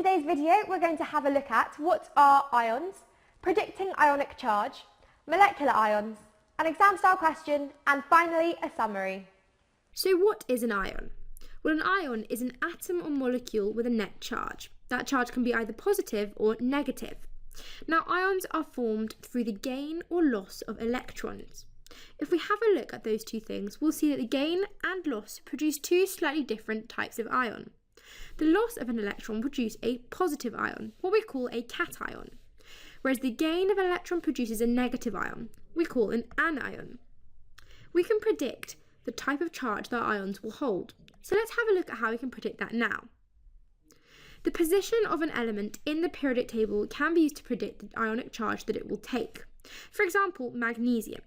today's video, we're going to have a look at what are ions, predicting ionic charge, molecular ions, an exam style question, and finally a summary. So what is an ion? Well, an ion is an atom or molecule with a net charge. That charge can be either positive or negative. Now, ions are formed through the gain or loss of electrons. If we have a look at those two things, we'll see that the gain and loss produce two slightly different types of ion. The loss of an electron produces a positive ion, what we call a cation, whereas the gain of an electron produces a negative ion, we call an anion. We can predict the type of charge that ions will hold. So let's have a look at how we can predict that now. The position of an element in the periodic table can be used to predict the ionic charge that it will take. For example, magnesium.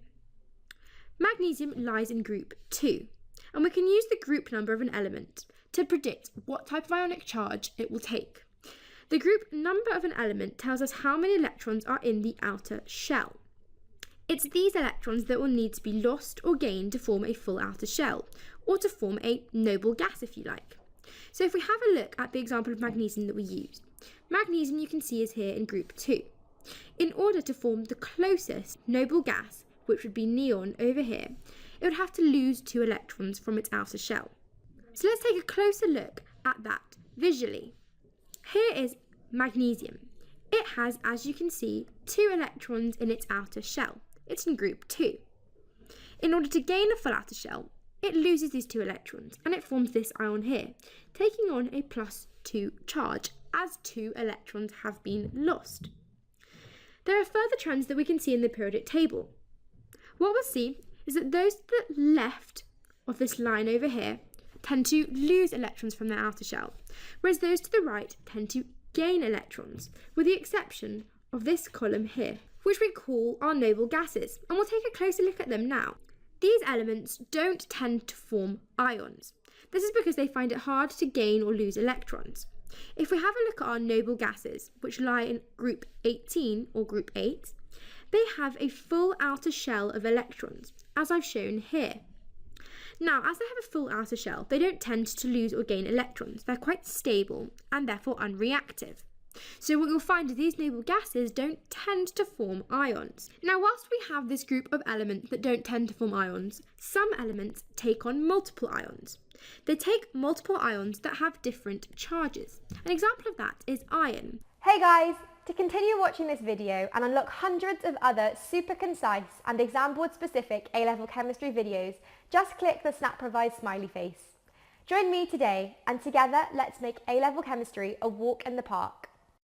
Magnesium lies in group 2, and we can use the group number of an element to predict what type of ionic charge it will take. The group number of an element tells us how many electrons are in the outer shell. It's these electrons that will need to be lost or gained to form a full outer shell, or to form a noble gas if you like. So if we have a look at the example of magnesium that we used, magnesium you can see is here in group 2. In order to form the closest noble gas, which would be neon over here, it would have to lose 2 electrons from its outer shell. So let's take a closer look at that visually. Here is magnesium. It has, as you can see, 2 electrons in its outer shell. It's in group 2. In order to gain a full outer shell, it loses these 2 electrons and it forms this ion here, taking on a +2 charge as 2 electrons have been lost. There are further trends that we can see in the periodic table. What we'll see is that those to the left of this line over here tend to lose electrons from their outer shell, whereas those to the right tend to gain electrons, with the exception of this column here, which we call our noble gases, and we'll take a closer look at them now. These elements don't tend to form ions. This is because they find it hard to gain or lose electrons. If we have a look at our noble gases, which lie in group 18 or group 8, they have a full outer shell of electrons, as I've shown here. Now, as they have a full outer shell, they don't tend to lose or gain electrons. They're quite stable and therefore unreactive. So what you'll find is these noble gases don't tend to form ions. Now, whilst we have this group of elements that don't tend to form ions, some elements take on multiple ions. They take multiple ions that have different charges. An example of that is iron. Hey guys! To continue watching this video and unlock hundreds of other super concise and exam board specific A-level chemistry videos, just click the Snap Provide smiley face. Join me today and together let's make A-level chemistry a walk in the park.